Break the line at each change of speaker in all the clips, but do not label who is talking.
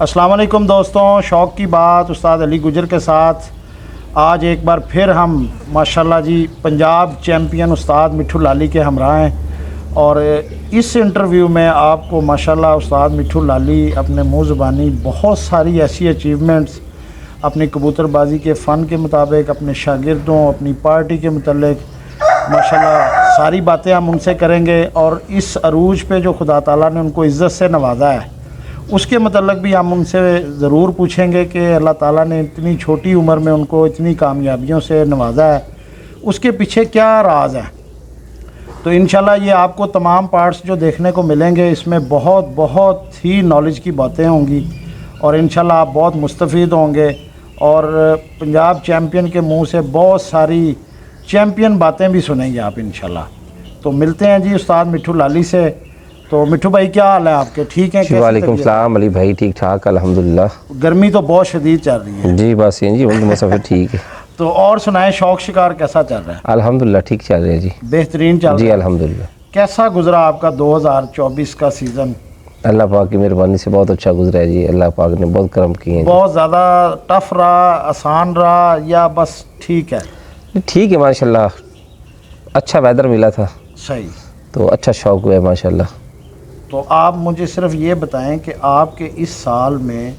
अस्सलाम वालेकुम दोस्तों, शौक़ की बात उस्ताद अली गुजर के साथ आज एक बार फिर हम माशाल्लाह जी पंजाब चैम्पियन उस्ताद मिठू लाली के हमरा हैं। और इस इंटरव्यू में आपको माशाल्लाह उस्ताद मिठू लाली अपने मुँह ज़बानी बहुत सारी ऐसी अचीवमेंट्स अपनी कबूतरबाजी के फ़न के मुताबिक, अपने शागिर्दों, अपनी पार्टी के मुतल्लिक माशाल्लाह सारी बातें हम उनसे करेंगे। और इस अरूज पे जो खुदा ताला ने उनको इज़्ज़त से नवाजा है उसके मतलब भी हम उनसे ज़रूर पूछेंगे कि अल्लाह ताला ने इतनी छोटी उम्र में उनको इतनी कामयाबियों से नवाजा है, उसके पीछे क्या राज है। तो इंशाल्लाह ये आपको तमाम पार्ट्स जो देखने को मिलेंगे इसमें बहुत ही नॉलेज की बातें होंगी और इंशाल्लाह आप बहुत मुस्तफ़ीद होंगे और पंजाब चैम्पियन के मुंह से बहुत सारी चैम्पियन बातें भी सुनेंगे आप इंशाल्लाह। तो मिलते हैं जी उस्ताद मिठू लाली से। तो मिठू भाई क्या हाल है आपके, ठीक हैं?
वालेकुम सलाम अली भाई, ठीक ठाक अल्हम्दुलिल्लाह।
गर्मी तो बहुत शदीद चल रही है
जी, बस ये जी मौसम ठीक है।
तो और सुनाएं, शौक शिकार कैसा चल रहा है?
अल्हम्दुलिल्लाह ठीक चल रहा है जी,
बेहतरीन चल रहा है
जी अल्हम्दुलिल्लाह।
कैसा गुजरा आपका 2024 का सीज़न?
अल्लाह पाक की मेहरबानी से बहुत अच्छा गुजरा है जी, अल्लाह पाक ने बहुत करम किए हैं।
बहुत ज़्यादा टफ रहा, आसान रहा या बस ठीक है?
ठीक है माशाल्लाह, अच्छा वेदर मिला था,
सही,
तो अच्छा शौक हुआ है माशाल्लाह।
तो आप मुझे सिर्फ ये बताएं कि आपके इस साल में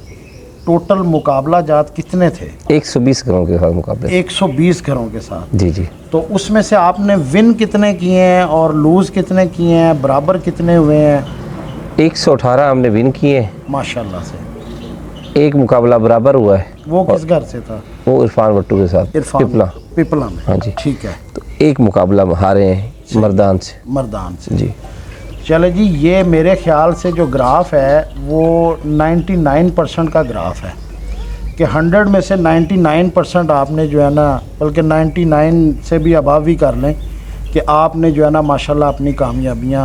टोटल मुकाबला जात कितने थे?
120 घरों के साथ मुकाबले।
120 घरों के साथ?
जी जी।
तो उसमें से आपने विन कितने किए हैं और लूज़ कितने किए हैं, बराबर कितने हुए हैं?
118 हमने विन किए हैं
माशाल्लाह से।
एक मुकाबला बराबर हुआ है।
वो किस घर से था?
वो इरफान भट्टू के साथ,
पिपला में।
हाँ जी, ठीक
है।
तो एक मुकाबला हारे हैं मर्दान से जी।
चले जी, ये मेरे ख्याल से जो ग्राफ है वो 99% का ग्राफ है कि 100 में से 99% आपने जो है ना, बल्कि 99 से भी अभाव भी कर लें कि आपने जो है ना माशाल्लाह अपनी कामयाबियाँ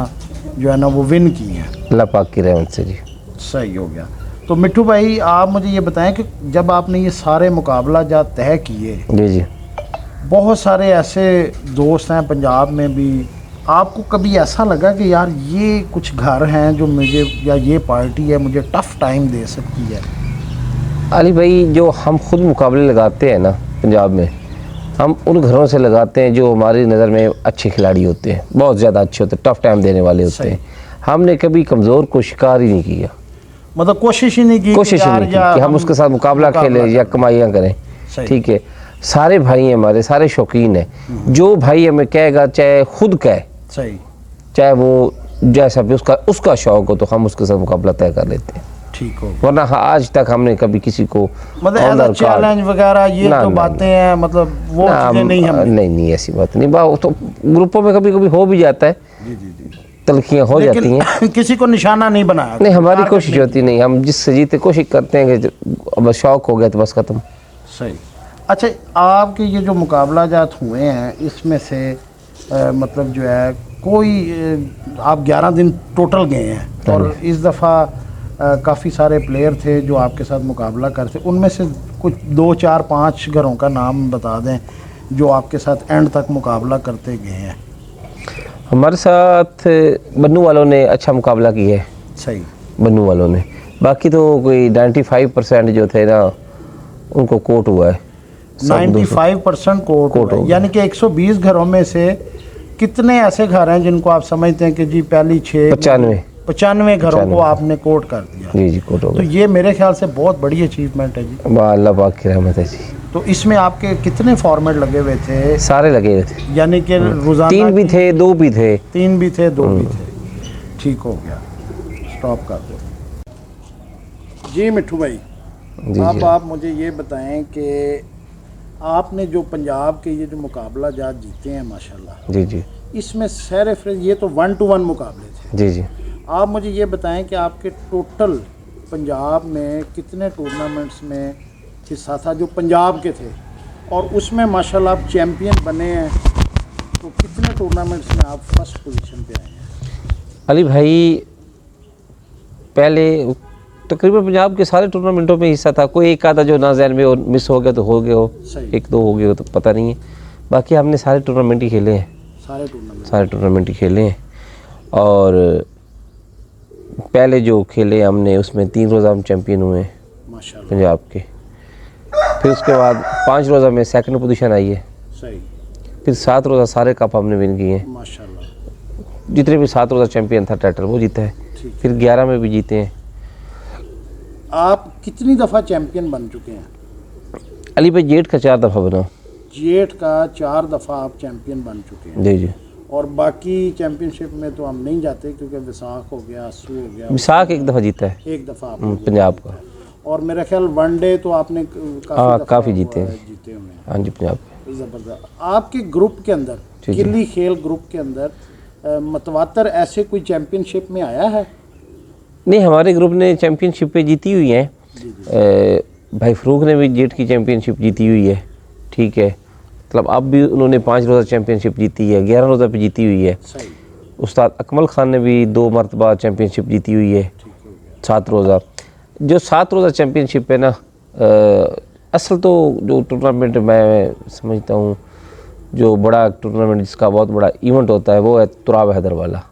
जो है ना वो विन की हैं
अल्लाह पाक की रहमत से जी।
सही हो गया। तो मिठू भाई आप मुझे ये बताएं कि जब आपने ये सारे मुकाबला जात तय किए,
जी जी,
बहुत सारे ऐसे दोस्त हैं पंजाब में भी, आपको कभी ऐसा लगा कि यार ये कुछ घर हैं जो मुझे, या ये पार्टी है मुझे टफ़ टाइम दे सकती है?
अली भाई, जो हम खुद मुकाबले लगाते हैं ना पंजाब में, हम उन घरों से लगाते हैं जो हमारी नज़र में अच्छे खिलाड़ी होते हैं, बहुत ज़्यादा अच्छे होते हैं, टफ़ टाइम देने वाले होते हैं। हमने कभी कमज़ोर को शिकार ही नहीं किया,
मतलब कोशिश ही नहीं की
कि हम उसके साथ मुकाबला खेलें या कमाइयाँ करें। ठीक है, सारे भाई हैं हमारे, सारे शौकीन हैं। जो भाई हमें कहेगा, चाहे खुद कहे, सही, चाहे वो जैसा भी उसका शौक हो, तो हम उसके साथ मुकाबला तय कर लेते हैं। ठीक हो, वरना आज तक हमने कभी किसी को
मतलब चैलेंज वगैरह ये तो बातें हैं, मतलब वो चीजें
नहीं ऐसी बात नहीं। तो ग्रुपों में कभी कभी हो भी जाता है, तलखियाँ हो जाती हैं,
किसी को निशाना नहीं बनाया।
नहीं, हमारी कोशिश होती नहीं, हम जिससे जीते कोशिश करते हैं कि अब शौक हो गया तो बस ख़त्म।
सही। अच्छा, आपके ये जो मुकाबला जात हुए हैं इसमें से मतलब जो है कोई आप 11 दिन टोटल गए हैं और इस दफ़ा काफ़ी सारे प्लेयर थे जो आपके साथ मुकाबला करते, उनमें से कुछ 2 4 5 घरों का नाम बता दें जो आपके साथ एंड तक मुकाबला करते गए हैं।
हमारे साथ बन्नू वालों ने अच्छा मुकाबला किया है।
सही,
बन्नू वालों ने, बाकी तो कोई 95% जो थे ना उनको कोट हुआ है।
95% कोट हुआ है, यानी कि 120 घरों में से कितने ऐसे घर हैं जिनको आप समझते हैं कि जी पहली 95 घरों को आपने कोट कर दिया?
जी जी, कोट हो गया।
तो ये मेरे ख्याल से बहुत बड़ी अचीवमेंट है जी।
अल्लाह पाक की रहमत है जी।
तो इसमें आपके कितने फॉर्मेट लगे हुए थे?
सारे लगे हुए थे,
यानी कि रोजाना
3 भी थे, 2 भी थे,
3 भी थे, 2 भी थे। ठीक हो गया, स्टॉप कर दो जी। मिठू भाई, अब आप मुझे ये बताएं कि आपने जो पंजाब के ये जो मुकाबला जात जीते हैं माशाल्लाह,
जी जी,
इसमें सैर ये तो 1-to-1 मुकाबले थे।
जी जी।
आप मुझे ये बताएं कि आपके टोटल पंजाब में कितने टूर्नामेंट्स में हिस्सा था जो पंजाब के थे, और उसमें माशाल्लाह आप चैम्पियन बने हैं, तो कितने टूर्नामेंट्स में आप फर्स्ट पोजीशन पे आए हैं?
अली भाई, पहले तकरीबन पंजाब के सारे टूर्नामेंटों में हिस्सा था, कोई एक आधा जो ना ज़हन में मिस हो गया तो हो गया हो, 1-2 हो गए हो तो पता नहीं है, बाकी हमने सारे टूर्नामेंट ही खेले हैं। सारे टूर्नामेंट ही खेले हैं। और पहले जो खेले हमने उसमें 3 रोज़ा हम चैम्पियन हुए हैं
माशाल्लाह।
पंजाब के। फिर उसके बाद 5 रोज़ा में सेकंड पोजीशन आई है।
सही।
फिर 7 रोज़ा सारे कप हमने विन किए हैं।
माशाल्लाह।
जितने भी 7 रोज़ा चैम्पियन था टाइटल वो जीता है।
ठीक।
फिर 11 में भी जीते हैं।
आप कितनी दफ़ा चैम्पियन बन चुके हैं?
अली भाई जेठ का 4 दफ़ा बना।
जेठ का 4 दफ़ा आप चैम्पियन बन चुके हैं।
जी जी।
और बाकी चैम्पियनशिप में तो हम नहीं जाते क्योंकि विसाख हो गया, आसू हो गया।
विसाख एक दफ़ा जीता है
एक दफ़ा आपने
पंजाब का।
और मेरा ख्याल वनडे तो आपने
हाँ,
दफ़ा
काफ़ी जीते हैं।
जीते हुए हैं।
हाँ जी पंजाब।
ज़बरदस्त। आपके ग्रुप के अंदर,
जी, जी।
किली खेल ग्रुप के अंदर मतवातर ऐसे कोई चैम्पियनशिप में आया है?
नहीं, हमारे ग्रुप ने चैम्पियनशिप पे जीती हुई है। भाई फरूक ने भी जेट की चैम्पियनशिप जीती हुई है। ठीक है, मतलब अब भी उन्होंने 5 रोज़ा चैम्पियनशिप जीती है, 11 रोज़ा पे जीती हुई है।
सही।
उस्ताद अकमल खान ने भी 2 मरतबा चैम्पियनशिप जीती हुई है। 7 रोज़ा। जो 7 रोज़ा चैम्पियनशिप है ना, असल तो जो टूर्नामेंट मैं समझता हूँ जो बड़ा टूर्नामेंट जिसका बहुत बड़ा इवेंट होता है वो है तुराब हैदर वाला।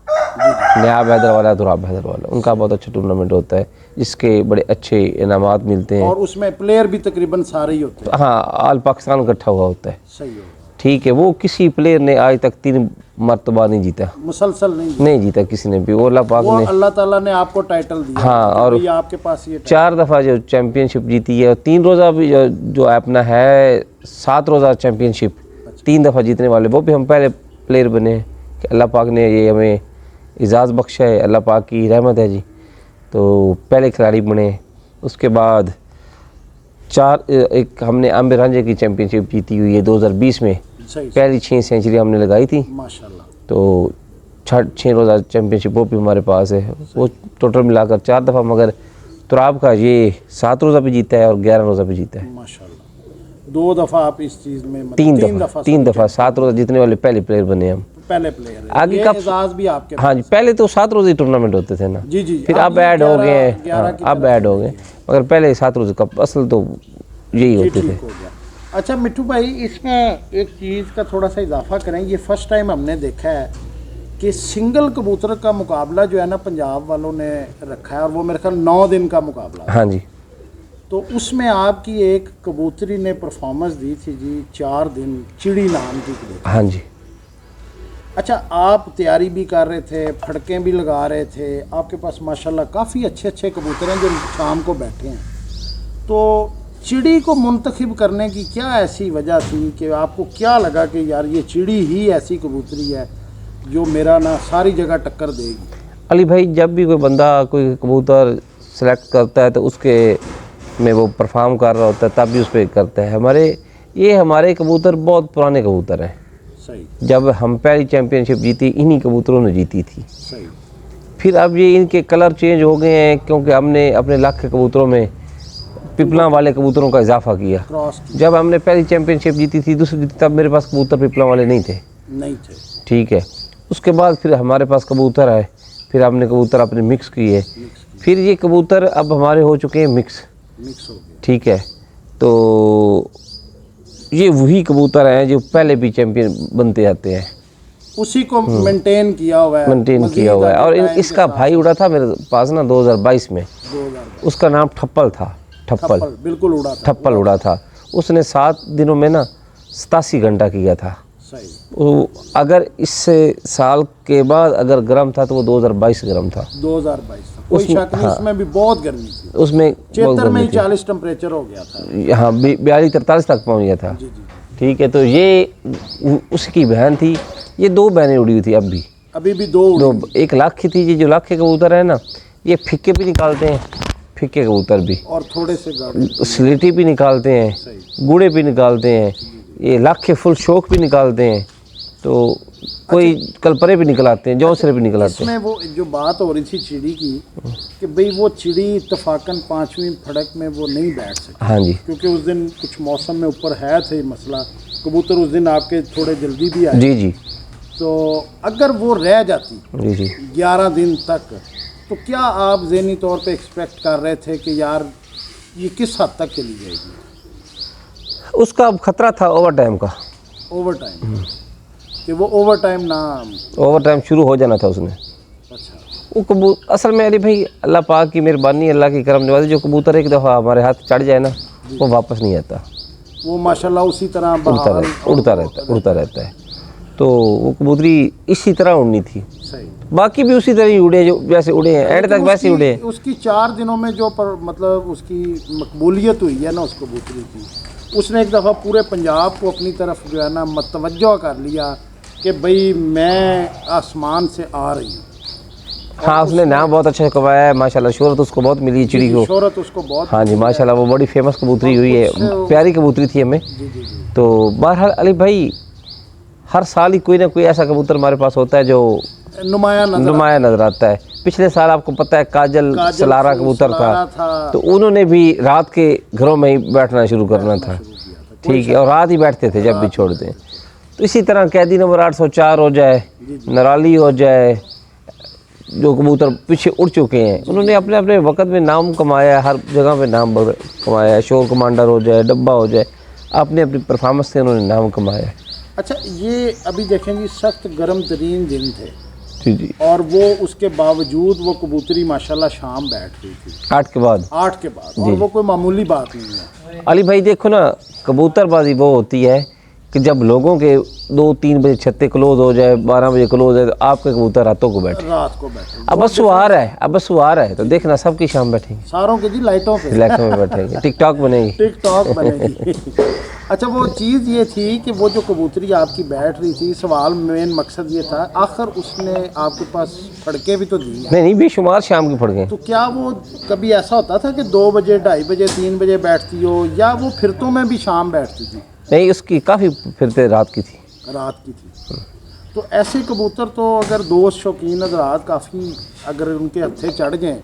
नयाब हैदर वाला, तुराब हैदर वाला, उनका बहुत अच्छा टूर्नामेंट होता है जिसके बड़े अच्छे इनामात मिलते हैं।
और उसमें प्लेयर भी तकरीबन सारे ही होते हैं।
हाँ, आल पाकिस्तान इकट्ठा हुआ होता है।
सही हो।
ठीक है, वो किसी प्लेयर ने आज तक 3 मरतबा नहीं जीता।
मुसलसल
नहीं जीता किसी ने भी। वो अल्लाह पाक
वो
ने
अल्लाह ताला ने आपको टाइटल दिया।
हाँ, और
भैया आपके पास ये
4 दफ़ा जो चैम्पियनशिप जीती है और 3 रोज़ा भी जो अपना है 7 रोज़ा चैम्पियनशिप 3 दफ़ा जीतने वाले, वो भी हम पहले प्लेयर बने हैं कि अल्लाह पाक ने ये हमें इजाज़ बख्शा है, अल्लाह पाक की रहमत है जी। तो पहले खिलाड़ी बने। उसके बाद एक हमने आमिर रांझे की चैम्पियनशिप जीती हुई है 2020 में।
सही।
पहली 6 सेंचुरी हमने लगाई थी।
माशाल्लाह।
तो 6 रोज़ा चैम्पियनशिप वो भी हमारे पास है। वो टोटल मिलाकर 4 दफ़ा, मगर तुराब का ये 7 रोज़ा भी जीता है और 11 रोज़ा भी जीता है।
माशाल्लाह। 2 दफ़ा आप इस चीज़ में मतलब
3 दफ़ा 7 रोज़ा जीतने वाले पहले प्लेयर बने हम।
पहले प्लेयर है।
आगे
ये
कब
एजाज़ भी आपके
हाँ जी, पहले तो 7 रोज़े टूर्नामेंट होते थे ना।
जी जी।
फिर अब ऐड हो गए हैं। हाँ, अब ऐड हो गए, मगर पहले 7 रोज़े कप असल तो यही होते थे।
ठीक हो गया। अच्छा मिट्ठू भाई, इसमें एक चीज़ का थोड़ा सा इजाफा करें। ये फर्स्ट टाइम हमने देखा है कि सिंगल कबूतर का मुकाबला जो है ना पंजाब वालों ने रखा है, और वो मेरे ख्याल 9 दिन का मुकाबला है।
हाँ जी।
तो उसमें आपकी एक कबूतरी ने परफॉर्मेंस दी थी जी 4 दिन, चिड़ी नाम की कबूतरी।
हाँ जी।
अच्छा, आप तैयारी भी कर रहे थे, फड़कें भी लगा रहे थे, आपके पास माशाल्लाह काफ़ी अच्छे अच्छे कबूतर हैं जो शाम को बैठे हैं। तो चिड़ी को मुंतखब करने की क्या ऐसी वजह थी कि आपको क्या लगा कि यार ये चिड़ी ही ऐसी कबूतरी है जो मेरा ना सारी जगह टक्कर देगी?
अली भाई, जब भी कोई बंदा कोई कबूतर सेलेक्ट करता है तो उसके में वो परफॉर्म कर रहा होता है तब भी उस पर करता है। हमारे कबूतर बहुत पुराने कबूतर हैं।
सही।
जब हम पहली चैम्पियनशिप जीती इन्हीं कबूतरों ने जीती थी।
सही।
फिर अब ये इनके कलर चेंज हो गए हैं क्योंकि हमने अपने लाख के कबूतरों में पिपला वाले कबूतरों का इजाफा किया।
क्रॉस
जब हमने पहली चैम्पियनशिप जीती थी, दूसरी जीती, तब मेरे पास कबूतर पिपला वाले नहीं थे।
नहीं थे।
ठीक है, उसके बाद फिर हमारे पास कबूतर आए, फिर हमने कबूतर अपने मिक्स किए। फिर ये कबूतर अब हमारे हो चुके हैं मिक्स
हो गया।
ठीक है, तो ये वही कबूतर हैं जो पहले भी चैंपियन बनते आते हैं।
उसी को मेंटेन किया हुआ है।
मेंटेन किया हुआ है। और इसका भाई उड़ा था मेरे पास ना 2022 में।
2022
उसका नाम ठप्पल था। ठप्पल
बिल्कुल उड़ा था।
ठप्पल उड़ा था। उसने 7 दिनों में ना 87 घंटा किया था।
सही।
अगर इस साल के बाद अगर गर्म था तो वो 2022 गर्म था।
2022 था, कोई शक नहीं। उसमें भी बहुत गर्मी थी।
उसमें
चेतर में 40 टेम्परेचर हो गया था।
हाँ, 42-43 तक पहुंच गया था। ठीक है, तो ये उसकी बहन थी। ये 2 बहनें उड़ी हुई थी। अभी भी 2 एक लाख की थी। ये जो लाख के कबूतर है ना, ये फिक्के भी निकालते हैं, फिक्के कबूतर भी,
और थोड़े से
स्लेटी भी निकालते हैं, गुड़े भी निकालते हैं, ये लाख के फुल शौक भी निकालते हैं, तो कोई कलपरे भी निकलाते हैं, जौसरे भी निकलाते हैं।
इसमें वो जो बात हो रही थी चिड़ी की कि भाई वो चिड़ी इत्तफाकन 5वीं फड़क में वो नहीं बैठ सकती।
हाँ जी,
क्योंकि उस दिन कुछ मौसम में ऊपर है थे मसला। कबूतर उस दिन आपके थोड़े जल्दी भी आए।
जी जी।
तो अगर वो रह जाती
जी जी
11 दिन तक, तो क्या आप ज़हनी तौर पे एक्सपेक्ट कर रहे थे कि यार ये किस हद तक चली जाएगी?
उसका खतरा था ओवर टाइम का।
ओवर टाइम कि वो ओवर टाइम ना
ओवर टाइम शुरू हो जाना था उसने।
अच्छा।
वो कबूतर असल में अली भाई अल्लाह पाक की मेहरबानी, अल्लाह की करम नवाज़ी, जो कबूतर एक दफ़ा हमारे हाथ चढ़ जाए ना वो वापस नहीं आता,
वो माशाल्लाह उसी तरह
उड़ता रहता है। तो वो कबूतरी इसी तरह उड़नी थी,
सही।
बाकी भी उसी तरह ही उड़े जो वैसे उड़े हैं, एंड तक वैसे ही उड़े हैं।
उसकी 4 दिनों में जो मतलब उसकी मकबूलियत हुई है ना उस कबूतरी की, उसने एक दफ़ा पूरे पंजाब को अपनी तरफ जो है ना मतवज्जो कर लिया कि भाई मैं आसमान से आ रही हूँ।
हाँ, उसने नाम बहुत अच्छा कमाया है माशाल्लाह, शोहरत उसको बहुत मिली है चिड़ी को,
शोहरत उसको बहुत।
हाँ जी माशाल्लाह, वो बड़ी फेमस कबूतरी हुई है, प्यारी कबूतरी थी हमें। तो बहरहाल अली भाई हर साल ही कोई ना कोई ऐसा कबूतर हमारे पास होता है जो नुमाया नजर आता है। पिछले साल आपको पता है काजल सलारा कबूतर था, तो उन्होंने भी रात के घरों में ही बैठना शुरू करना था, ठीक है, और रात ही बैठते थे जब भी छोड़ते हैं। तो इसी तरह कैदी नंबर 804 हो जाए, नराली हो जाए, जो कबूतर पीछे उड़ चुके हैं, उन्होंने अपने अपने वक्त में नाम कमाया, हर जगह पे नाम कमाया, शोर कमांडर हो जाए, डब्बा हो जाए, अपने अपनी परफॉर्मेंस से उन्होंने नाम कमाया।
अच्छा, ये अभी देखें जी सख्त गर्म तरीन दिन थे
जी जी,
और वो उसके बावजूद वो कबूतरी माशाल्लाह शाम बैठ रही थी
8 के बाद,
और वो कोई मामूली बात नहीं है।
अली भाई देखो ना, कबूतरबाजी वो होती है कि जब लोगों के 2-3 बजे छत्ते क्लोज हो जाए, 12 बजे क्लोज है, तो आपके कबूतर रातों को बैठे। अब बस आ रहा है तो देखना सबकी शाम बैठेंगे,
सारों के जी लाइटों
में बैठेंगे, टिकटॉक बनेगी।
अच्छा, वो चीज़ ये थी कि वो जो कबूतरी आपकी बैठ रही थी, सवाल मेन मकसद ये था, आखिर उसने आपके पास फड़के भी तो दी।
नहीं, बेशुमार शाम की फड़के।
तो क्या वो कभी ऐसा होता था कि 2 बजे, 2:30 बजे, 3 बजे बैठती हो, या वो फिरतों में भी शाम बैठती थी?
नहीं, उसकी काफ़ी फिरते रात की थी।
तो ऐसे कबूतर तो अगर दोस्त शौकीन हज़रात काफ़ी अगर उनके हत्थे चढ़ जाएँ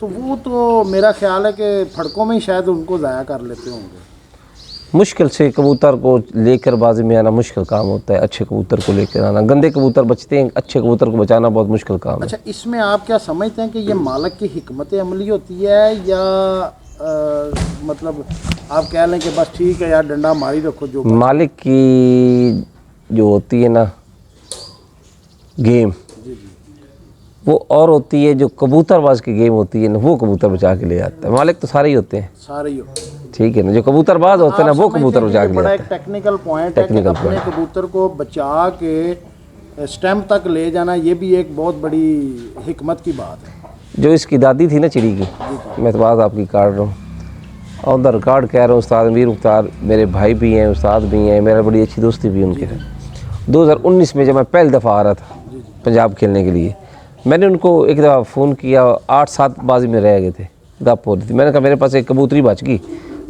तो वो तो मेरा ख्याल है कि फड़कों में ही शायद उनको ज़ाया कर लेते होंगे।
मुश्किल से कबूतर को लेकर बाजी में आना मुश्किल काम होता है, अच्छे कबूतर को लेकर आना, गंदे कबूतर बचते हैं, अच्छे कबूतर को बचाना बहुत मुश्किल काम है।
अच्छा, इसमें आप क्या समझते हैं कि ये मालिक की हिकमत अमली होती है, या मतलब आप कह लें कि बस ठीक है यार डंडा मारी रखो? जो
मालिक की जो होती है ना गेम, वो और होती है जो कबूतरबाज की गेम होती है ना, वो कबूतर बचा के ले जाता है। मालिक तो सारे ही होते हैं, ठीक है ना, जो कबूतरबाज होते हैं ना वो कबूतर बचा के ले जाते हैं।
बड़ा एक टेक्निकल पॉइंट है कि अपने कबूतर को बचा के स्टैम्प तक ले जाना, ये भी एक बहुत बड़ी हिकमत की बात है।
जो इसकी दादी थी ना चिड़ी की, मैं तो बात आपकी काट रहा हूँ, ऑन द रिकॉर्ड कह रहा हूँ, उस्ताद मीर मुख्तार मेरे भाई भी हैं, उस्ताद भी हैं, मेरा बड़ी अच्छी दोस्ती भी उनके साथ। 2019 में जब मैं पहली दफ़ा आ रहा था पंजाब खेलने के लिए, मैंने उनको एक दफ़ा फ़ोन किया, 8-7 बाजी में रह गए थे, गप हो रही थी, मैंने कहा मेरे पास एक कबूतरी बच गई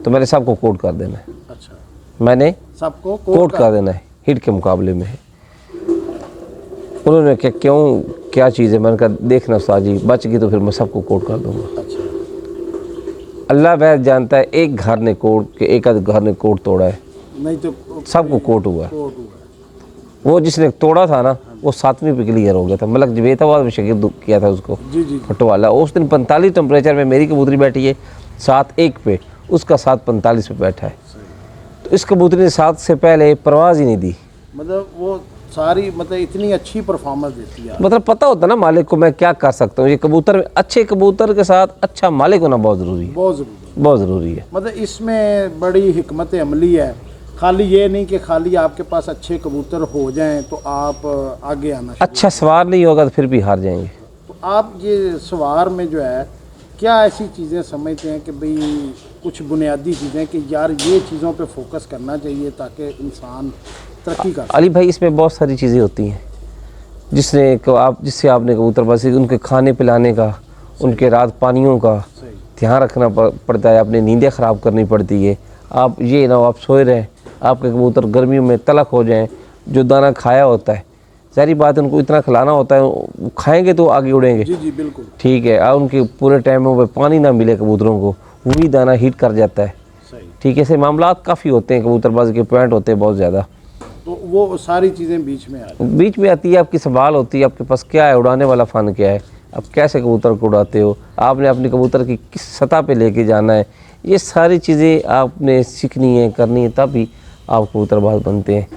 तो मैंने सबको कोट कर देना है।
अच्छा,
मैंने
सबको
कोट कर देना है हिट के मुकाबले में। उन्होंने क्या क्यों, क्या चीज़ है? मैंने कहा देखना उस्ताद जी, बच गई तो फिर मैं सबको कोट कर दूँगा।
अच्छा,
अल्लाह वैद जानता है, एक घर ने कोट के एक घर ने कोट तोड़ा है, नहीं तो सबको कोट हुआ। वो जिसने तोड़ा था ना वो 7वीं पे क्लियर हो गया था, मलक जवेदाबाद में शकीर किया था उसको फटो वाला। उस दिन 45 टेम्परेचर में मेरी कबूतरी बैठी है 7-1 पे, उसका 7:45 पे बैठा है। तो इस कबूतरी ने 7 से पहले परवाज़ ही नहीं दी,
मतलब वो सारी मतलब इतनी अच्छी परफॉर्मेंस देती है।
मतलब पता होता ना मालिक को मैं क्या कर सकता हूँ। ये कबूतर, अच्छे कबूतर के साथ अच्छा मालिक होना बहुत ज़रूरी है, बहुत ज़रूरी है।
मतलब इसमें बड़ी हिकमत अमली है, खाली ये नहीं कि खाली आपके पास अच्छे कबूतर हो जाएं तो आप आगे आना।
अच्छा सवार नहीं होगा तो फिर भी हार जाएंगे।
तो आप ये सवार में जो है क्या ऐसी चीज़ें समझते हैं कि भाई कुछ बुनियादी चीज़ें कि यार ये चीज़ों पे फोकस करना चाहिए ताकि इंसान तरक्की कर?
अली भाई इसमें बहुत सारी चीज़ें होती हैं जिससे आपने कबूतरबाजी, उनके खाने पिलाने का, उनके रात पानियों का ध्यान रखना पड़ता है, अपनी नींदें ख़राब करनी पड़ती है। आप ये ना हो आप सोए रहें, आपके कबूतर गर्मियों में तलक हो जाएं, जो दाना खाया होता है सारी बात उनको इतना खिलाना होता है, खाएंगे तो आगे उड़ेंगे।
जी बिल्कुल ठीक
है। और उनके पूरे टाइम में पानी ना मिले कबूतरों को, वही दाना हीट कर जाता है। ठीक है, ऐसे मामला काफ़ी होते हैं, कबूतरबाजी के पॉइंट होते हैं बहुत ज़्यादा।
तो वो सारी चीज़ें बीच में
आती है। आपकी सवाल होती है आपके पास क्या है, उड़ाने वाला फ़न क्या है, आप कैसे कबूतर को उड़ाते हो, आपने अपनी कबूतर की किस सतह पे लेके जाना है, ये सारी चीज़ें आपने सीखनी है, करनी है, तभी आप कबूतरबाज बनते हैं।